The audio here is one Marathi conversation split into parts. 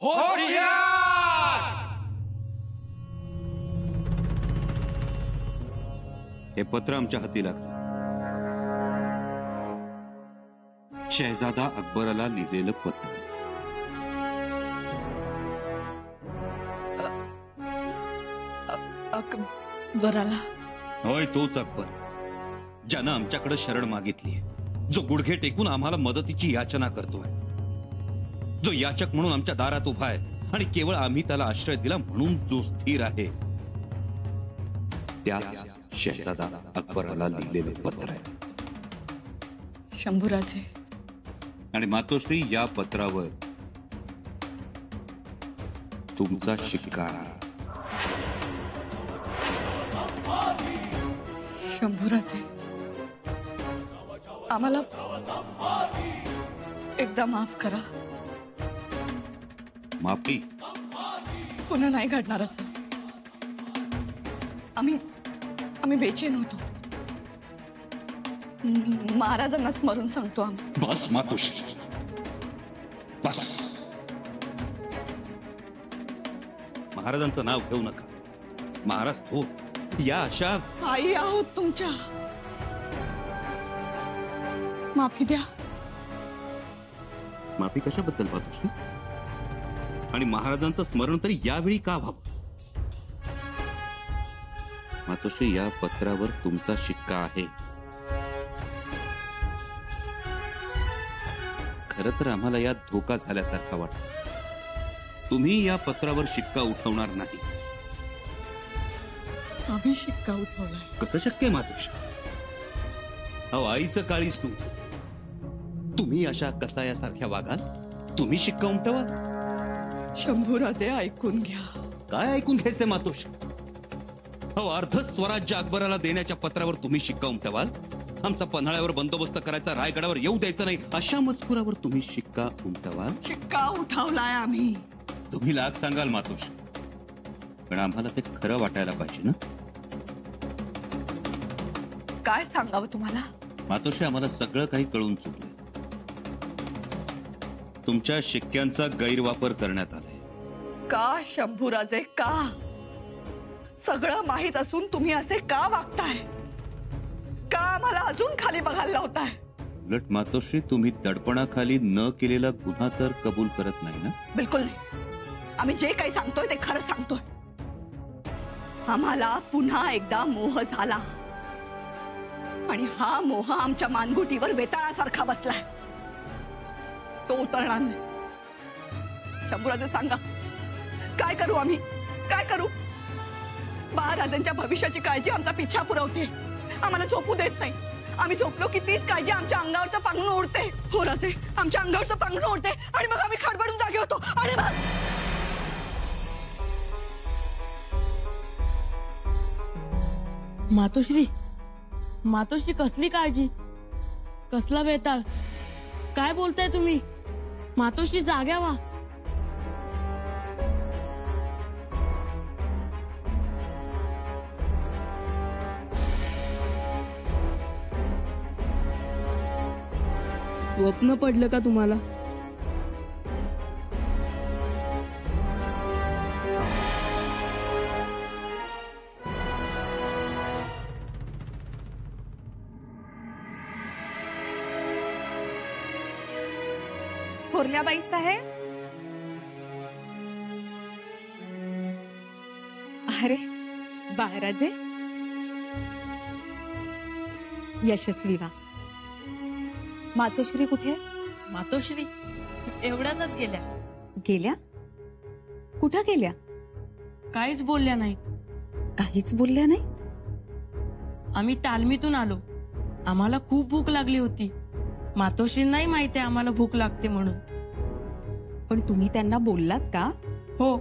होशियार! हे पत्र आमच्या हाती लागलं. शहजादा अकबराला लिहिलेलं पत्र. अकबराला? होय, तोच अकबर, ज्यानं आमच्याकडे शरण मागितलीये, जो गुडघे टेकून आम्हाला मदतीची याचना करतोय, जो याचक म्हणून आमच्या दारात उभा आहे आणि केवळ आम्ही त्याला आश्रय दिला म्हणून जो स्थिर आहे. त्याच शहजादा अकबराला लिहिलेलं पत्र आहे. शंभूराजे आणि मातोश्री, या पत्रावर तुमचा शिक्का आहे. शंभूराजे, आम्हाला एकदा माफ करा. माफी? पुन्हा नाही घडणार असं. आम्ही बेचैन होतो. महाराजांना स्मरून सांगतो आम्ही. बस मातोश्री, बस. महाराजांचं नाव घेऊ नका. महाराज हो, या अशा आई आहोत तुमच्या. माफी द्या. माफी कशाबद्दल मातोश्री? आणि महाराजांचं स्मरण तरी यावेळी का व्हावं? मातोश्री, या पत्रावर तुमचा शिक्का आहे. खरं तर आम्हाला यात धोका झाल्यासारखा वाटतो. तुम्ही या पत्रावर शिक्का उठवणार नाही. आम्ही शिक्का उठवलाय. कसं शक्य आहे मातोश्री? अहो, आईचं काळीच तुमचं. तुम्ही अशा कसायासारख्या वागाल? तुम्ही शिक्का उमटवाल? शंभूराजे, ऐकून घ्या. काय ऐकून घ्यायचंय मातोश्री? अहो, अर्ध स्वराज्य अकबराला देण्याच्या पत्रावर तुम्ही शिक्का उमटवाल? आमचा पन्हाळ्यावर बंदोबस्त करायचा, रायगडावर येऊ द्यायचं नाही, अशा मजकुरावर तुम्ही शिक्का उमटवाल? शिक्का उठवलाय आम्ही. तुम्ही लाग सांगाल मातोश्री, पण आम्हाला ते खरं वाटायला पाहिजे ना. काय सांगावं तुम्हाला? मातोश्री, आम्हाला सगळं काही कळून चुकलं. तुमच्या शिक्क्यांचा गैरवापर करण्यात आलाय. का शंभूराजे, का? सगळं माहित असून तुम्ही असे का वागताय? का आम्हाला अजून खाली बघायला लावताय? उलट मातोश्री, तुम्ही दडपणाखाली न केलेला गुन्हा तर कबूल करत नाही ना? बिलकुल नाही. आम्ही जे काही सांगतोय ते खरं सांगतोय. आम्हाला पुन्हा एकदा मोह झाला आणि हा मोह आमच्या मानगुटीवर वेताळासारखा बसलाय. तो उतरणार नाही. शंभूराजे, सांगा, काय करू आम्ही? काय करू? महाराजांच्या भविष्याची काळजी आमचा पिछा पुरवते. आम्हाला झोपू देत नाही. आम्ही झोपलो की तीच काळजी आमच्या अंगावरचं पांघरून उडते. हो राजे, आमच्या अंगावरचं पांघरून उडते आणि मग आम्ही खडबडून जागे होतो. आणि मग मातोश्री, मातोश्री, कसली काळजी, कसला वेताळ? काय बोलताय तुम्ही? मातोश्री, जाग्या व्हा. स्वप्न पडलं का तुम्हाला? थोरल्याबाई साहेब, अरे बाळराजे, यशस्वी व्हा. मातोश्री कुठे? मातोश्री एवढ्यातच गेल्या. गेल्या? कुठं गेल्या? काहीच बोलल्या नाहीत. काहीच बोलल्या नाही? आम्ही तालमीतून आलो. आम्हाला खूप भूक लागली होती. मातोश्रींनाही माहिती आहे आम्हाला भूक लागते म्हणून. पण तुम्ही त्यांना बोललात का? हो,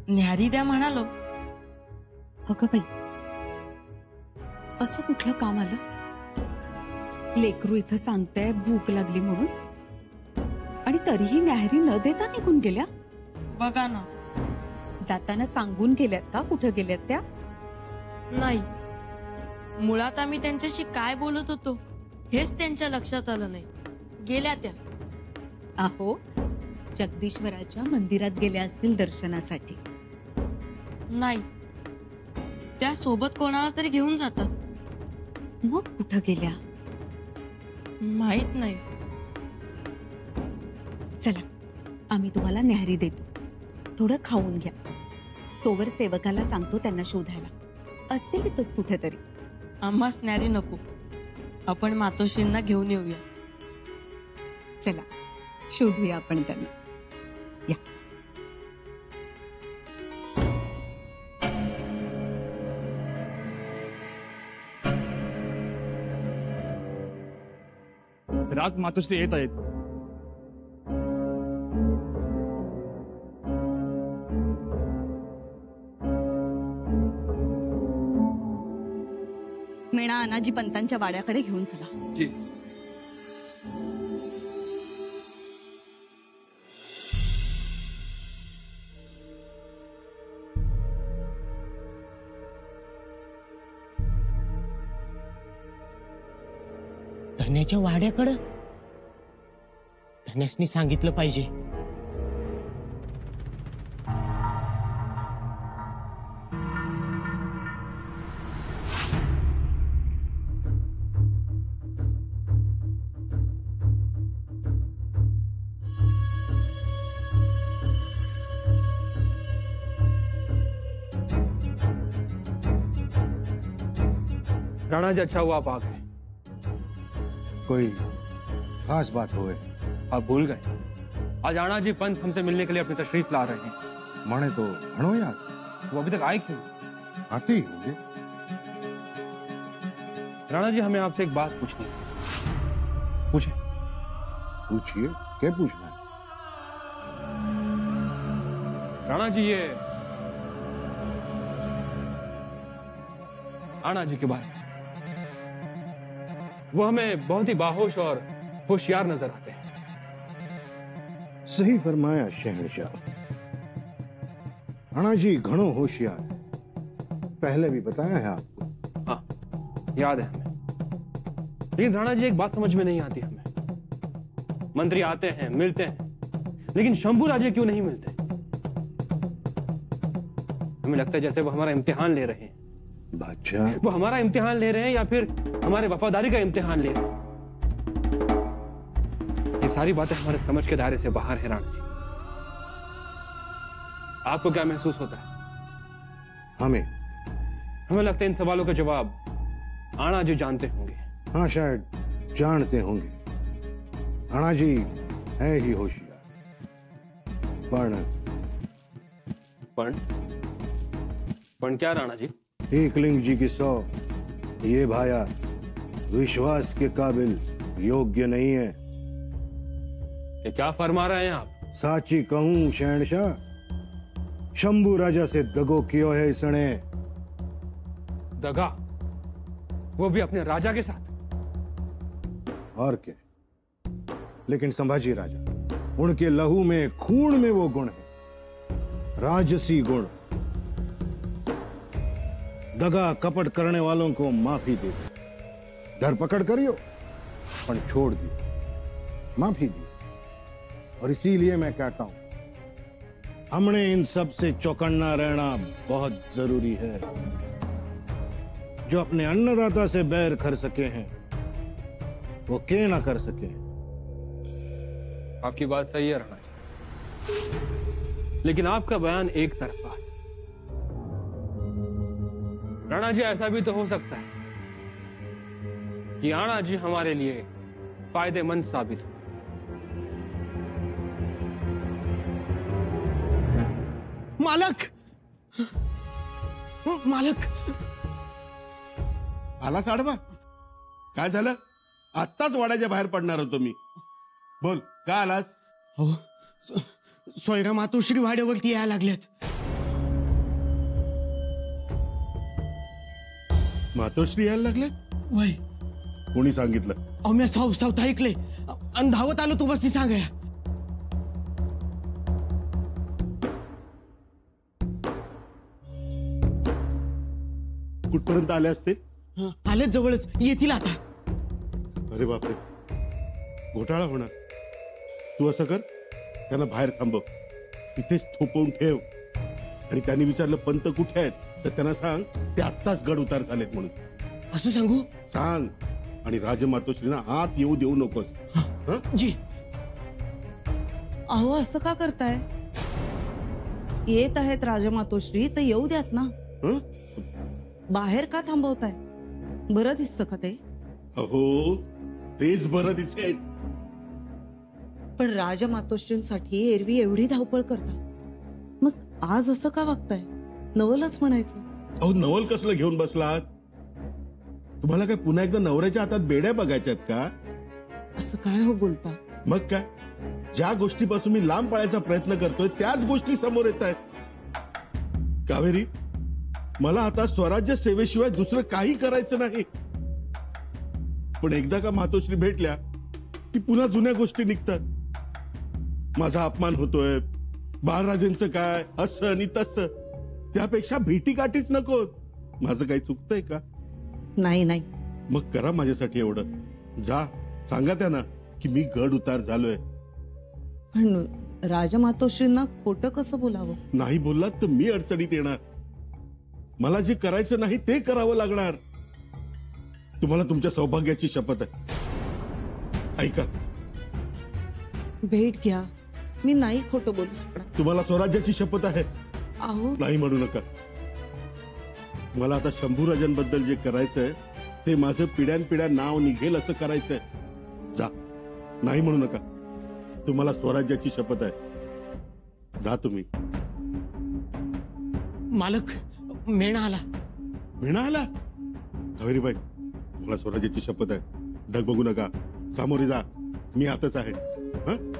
न्याहारी द्या म्हणालो. अगं बाई, असं कुठलं काम आलं? लेकरू इथं सांगताय भूक लागली म्हणून, आणि तरीही न्याहारी न देता निघून गेल्या. बघा ना. जाताना सांगून गेल्यात का कुठं गेल्यात त्या? नाही, मुळात आम्ही त्यांच्याशी काय बोलत होतो हेच त्यांच्या लक्षात आलं नाही. गेल्या त्या. अहो, जगदीश्वराच्या मंदिरात गेल्या असतील दर्शनासाठी. नाही, त्या सोबत कोणाला तरी घेऊन जातात. मग कुठं गेल्या? माहित नाही. चला, आम्ही तुम्हाला न्याहारी देतो. थोडं खाऊन घ्या. तोवर सेवकाला सांगतो त्यांना शोधायला. असतील इथंच कुठेतरी. आम्हाच न्यारी नको, आपण मातोश्रींना घेऊन येऊया. चला, शोधूया आपण त्यांना. या. रात मातोश्री येत आहेत. मेणा अनाजी पंतांच्या वाड्याकडे घेऊन चला. जी. धन्याच्या वाड्याकडं धन्यासनी सांगितलं पाहिजे. राणा जी, अच्छा हुआ आप आ गए. कोई खास बात होए? आप भूल गए, आज राणा जी पंत हमसे मिलने के लिए अपनी तशरीफ ला रहे हैं. मणे तो घणो याद. वो अभी तक आए क्यों? आते ही होंगे. राणा जी, हमें आपसे एक बात पूछनी है. पूछे. पूछिए, क्या पूछना है? राणा जी, ये राणा जी के बारे में, वो हमें बहुत ही बाहोश और होशियार नजर आते हैं. सही फरमाया शहनशाह. राणा जी घणो होशियार, पहले भी बताया है आपको. हाँ, याद है हमें. लेकिन राणा जी, एक बात समझ में नहीं आती हमें. मंत्री आते हैं, मिलते हैं, लेकिन शंभू राजे क्यों नहीं मिलते? हमें लगता है जैसे वो हमारा इम्तिहान ले रहे हैं. बादशाह, वो हमारा इम्तिहान ले रहे हैं या फिर हमारे वफादारी का इम्तिहान ले रहे हैं. ये सारी बातें हमारे समझ के दायरे से बाहर है राणा जी. आपको क्या महसूस होता है? हमें लगता है इन सवालों का जवाब राणा जी जानते होंगे. हाँ, शायद जानते होंगे. राणा जी है ही होशियार. पण क्या राणा जी? एकलिंग जी की 100 ये भाया विश्वास के काबिल योग्य नहीं है. ये क्या फरमा रहे हैं आप? साची कहूं शहनशाह, शंभू राजा से दगो कियो है इसने. दगा? वो भी अपने राजा के साथ? और क्या. लेकिन संभाजी राजा, उनके लहू में, खून में वो गुण है, राजसी गुण. दगा कपट करने वालों को माफी दे दी, धरपकड़ करियो पर छोड़ दी, माफी दी. और इसीलिए मैं कहता हूं, हमने इन सब से चौकन्ना रहना बहुत जरूरी है. जो अपने अन्नदाता से बैर कर सके हैं, वो के ना कर सके. आपकी बात सही है राणा जी, लेकिन आपका बयान एक तरफा है. राणा जी, ऐसा भी तो हो सकता है कि राणा जी हमारे लिए फायदेमंद साबित हो. मालक, मालक. आलास आडवा? काय झालं? आत्ताच वाड्याच्या बाहेर पडणार होतो मी. बोल, का आलास? अहो, सोयरा मातोश्री वाड्यावरती यायला लागल्यात. मातोश्री यायला लागले? वय. कोणी सांगितलं? अहो, मी सावत ऐकले आणि धावत आलो तुम्हाला सांगाया. कुठपर्यंत आले असते? आलेच, जवळच येतील आता. अरे बापरे, घोटाळा होणार. तू असं कर, त्यांना बाहेर थांबव, इथेच थोपवून ठेव. आणि त्यांनी विचारलं पंत कुठे आहेत तर त्यांना सांग ते आत्ताच गड उतार झालेत म्हणून असं सांगू? सांग. आणि राजमातोश्रींना आत येऊ देऊ नकोस. हं? जी. अहो असं का करताय? येत आहेत राजमातोश्री तर येऊ द्यात ना. हं? बाहेर का थांबवताय? बरं दिसतं का ते? अहो तेच बरं दिसेल. पण राजमातोश्रींसाठी एरवी एवढी धावपळ करता, मग आज असं का वागताय? नवलच म्हणायचं. अहो नवल कसलं घेऊन बसलात? तुम्हाला काय पुन्हा एकदा नवऱ्याच्या हातात बेड्या बघायच्यात का? असं काय हो बोलता? मग काय, ज्या गोष्टीपासून मी लांब पळायचा प्रयत्न करतोय त्याच गोष्टी समोर येत आहेत. कावेरी, मला आता स्वराज्य सेवेशिवाय दुसरं काही करायचं नाही. पण एकदा का मातोश्री भेटल्या की पुन्हा जुन्या गोष्टी निघतात. माझा अपमान होतोय, बाळराजेंचं काय, असं आणि तसं. त्यापेक्षा भेटी गाठीच नको. माझं काही चुकतंय का? नाही नाही. मग करा माझ्यासाठी एवढं. जा सांगा त्यांना की मी गड उतार झालोय. पण राजमातोश्रींना खोटं कसं बोलावं? नाही बोललात तर मी अडचणीत येणार. मला जे करायचं नाही ते करावं लागणार. तुम्हाला तुमच्या सौभाग्याची शपथ आहे. ऐका, भेट घ्या. मी नाही खोटं बोलू शकणार. तुम्हाला स्वराज्याची शपथ आहे. अहो नाही म्हणू नका. मला आता शंभूराजांबद्दल जे करायचंय ते माझं पिढ्यानपिढ्या नाव निघेल असं करायचंय. जा, नाही म्हणू नका. तुम्हाला स्वराज्याची शपथ आहे. जा तुम्ही. मालक, मेणा आला. मेणा आला? कावेरीबाई, मला स्वराज्याची शपथ आहे. ढग बघू नका, सामोरे जा. मी आताच आहे. हं?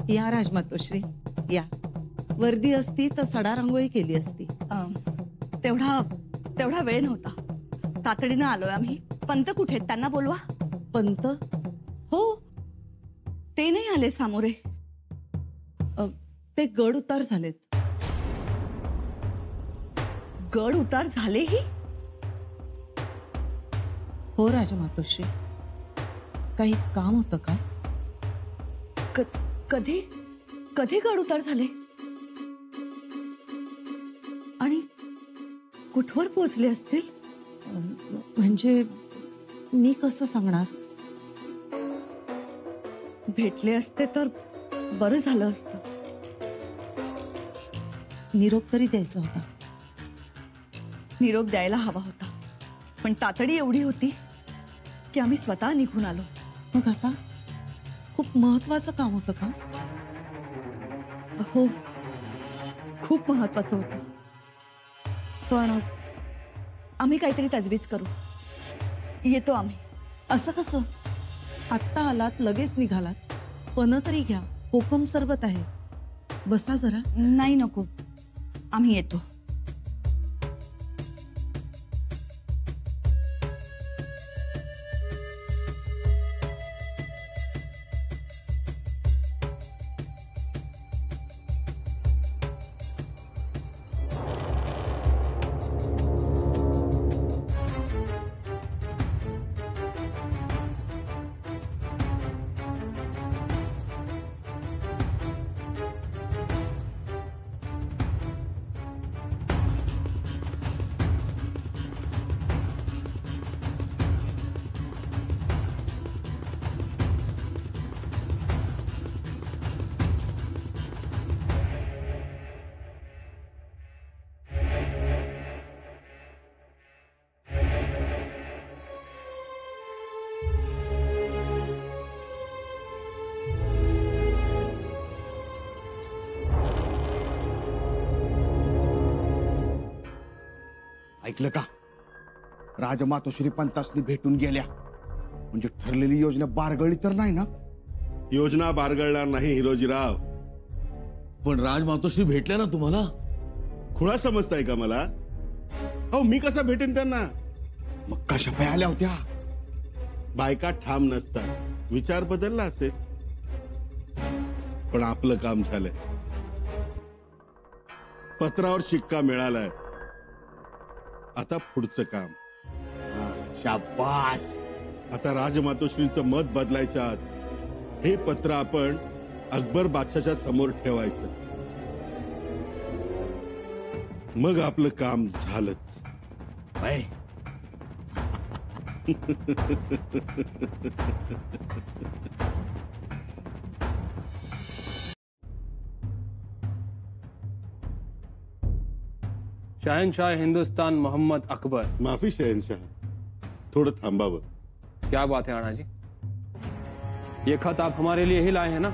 या राजमातोश्री या. वर्दी असती तर सडा रांगोळी केली असती. तेवढा वेळ नव्हता. तातडीनं आलोय आम्ही. पंत कुठे आहेत? त्यांना बोलवा. पंत? हो, ते नाही आले सामोरे. ते गड उतार झालेत. गड उतार झालेही? हो राजमातोश्री. काही काम होतं का? कधी कधी गड उतार झाले आणि कुठवर पोहोचले असतील? म्हणजे मी कसं सांगणार? भेटले असते तर बरं झालं असतं. निरोप तरी द्यायचा होता. निरोप द्यायला हवा होता, पण तातडी एवढी होती की आम्ही स्वतः निघून आलो. मग आता खूप महत्वाचं काम होतं का? हो, खूप महत्वाचं होतं. पण आम्ही काहीतरी तजवीज करू. येतो आम्ही. असं कसं? आत्ता आलात लगेच निघालात. पण तरी घ्या, हुकूम सरबत आहे. बसा जरा. नाही, नको, आम्ही येतो. ऐकलं का? राजमातोश्री पंतासनी भेटून गेल्या म्हणजे ठरलेली योजना बारगळली तर नाही ना? योजना बारगळणार नाही हिरोजीराव. पण राजमातोश्री भेटल्या ना तुम्हाला? खुळा समजताय का मला? अहो मी कसा भेटेन त्यांना? मग कशा पाय आल्या होत्या? बायका ठाम नसतात, विचार बदलला असेल. पण आपलं काम झालंय, पत्रावर शिक्का मिळालाय. आता पुढचं काम. शाबास. आता राजमातोश्रींचं मत बदलायच्या आत हे पत्र आपण अकबर बादशाच्या समोर ठेवायचं. मग आपलं काम झालंच. वय. शहनशाह हिंदुस्तान मोहम्मद अकबर. माफी शहनशाह, थोडं थांबावं. क्या बात है आना जी, ये खत आप हमारे लिए ही लाए हैं ना?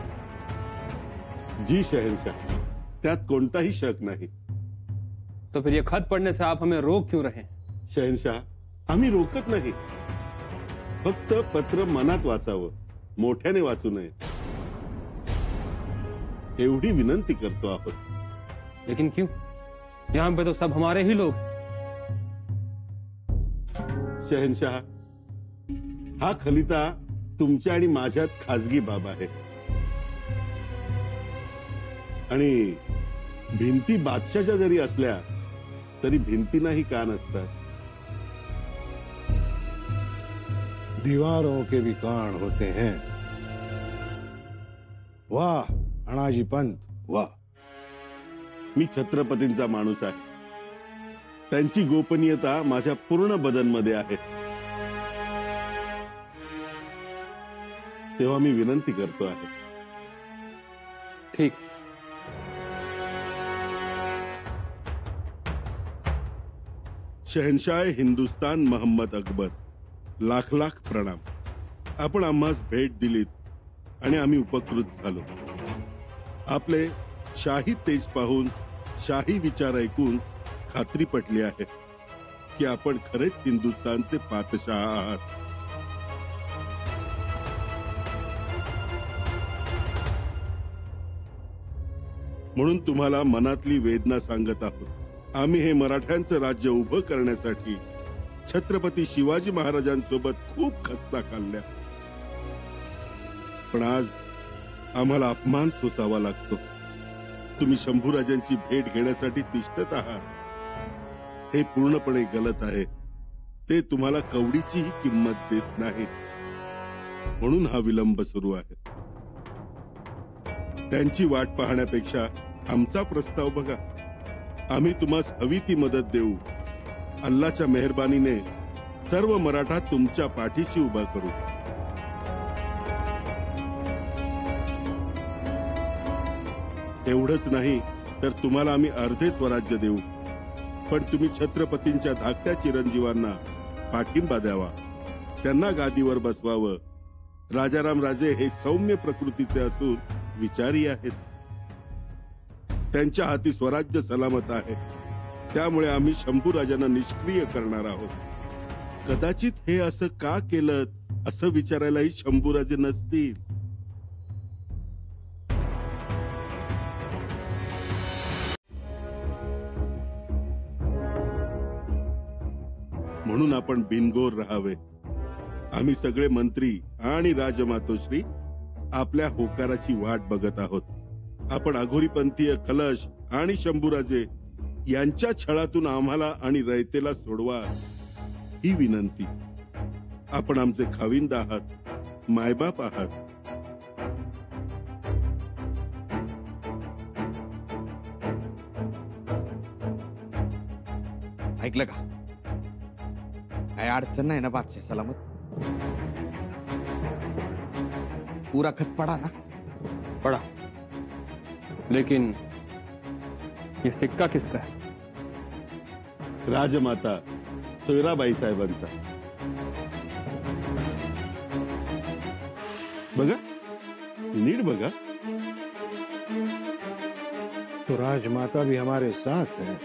जी शहनशाह, त्यात कोणताही शक नाही. तो फिर ये खत पढ़ने से आप हमें रोक क्यों रहे हैं? शहनशाह, आम्ही रोकत नाही, फक्त पत्र मनात वाचावं, मोठ्याने वाचू नये एवढी विनंती करतो आहोत. लेकिन क्यों? यहाँ पे तो सब हमारे ही लोग. शहनशाह, हा खलिता तुमच्या आणि माझ्यात खाजगी बाब आहे. आणि भिंती बादशाच्या जरी असल्या तरी भिंतीनाही कान असतात. दीवारों के भी कान होते हैं. वाह अणाजी पंत, वाह. मी छत्रपतींचा माणूस आहे, त्यांची गोपनीयता माझ्या पूर्ण बदनमध्ये आहे. तेव्हा मी विनंती करतो आहे. ठीक. शहनशाह हिंदुस्तान मोहम्मद अकबर, लाख लाख प्रणाम. आपण आम्हास भेट दिलीत आणि आम्ही उपकृत झालो. आपले शाही तेज पाहून, शाही विचार ऐकून खात्री पटली आहे की आपण खरेच हिंदुस्तानचे पातशाह आहात. म्हणून तुम्हाला मनातली वेदना सांगत आहोत. आम्ही हे मराठ्यांचं राज्य उभं करण्यासाठी छत्रपती शिवाजी महाराजांसोबत खूप खस्ता खाल्ल्या, पण आज आम्हाला अपमान सोसावा लागतो. तुम्ही शंभूराजांची भेट घेण्यासाठी तिष्ठत आहात हे पूर्णपणे गलत आहे. ते तुम्हाला कवडीचीही किंमत देत नाहीत, म्हणून हा विलंब सुरू आहे. त्यांची वाट पाहण्यापेक्षा आमचा प्रस्ताव बघा. आम्ही तुम्हाला हवी ती मदत देऊ. अल्लाच्या मेहरबानीने सर्व मराठा तुमच्या पाठीशी उभा करू. एवढंच नाही तर तुम्हाला आम्ही अर्धे स्वराज्य देऊ, पण तुम्ही छत्रपतींच्या धाकट्या चिरंजीवांना पाठिंबा द्यावा, त्यांना गादीवर बसवावं. राजाराम राजे हे सौम्य प्रकृतीचे असून विचारी आहेत. त्यांच्या हाती स्वराज्य सलामत आहे, त्यामुळे आम्ही शंभूराजांना निष्क्रिय करणार आहोत. कदाचित हे असं का केलं असं विचारायलाही शंभूराजे नसतील. म्हणून आपण बिनगोर राहावे. आम्ही सगळे मंत्री आणि राजमातोश्री आपल्या होकाराची वाट बघत आहोत. आपण अघोरीपंथीय खलश आणि शंभूराजे यांच्या छळातून आम्हाला आणि रयतेला सोडवा ही विनंती. आपण आमचे खाविंद आहात, मायबाप आहात. ऐकलं का? काय अडचण नाही ना बादशाह सलामत? पूरा खत पडा ना? पढ़ा, लेकिन ये सिक्का किसका है? राजमाता सोयराबाई साहेबांचा. बघा, नीट बघा. तो राजमाता भी हमारे साथ है.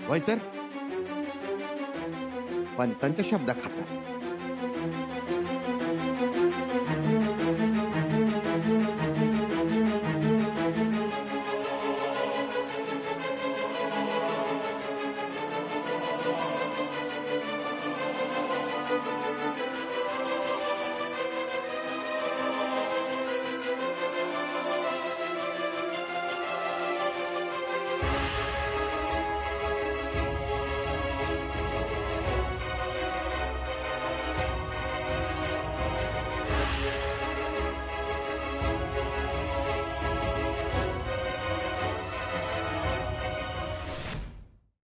वय तर पंतांच्या शब्दा खाता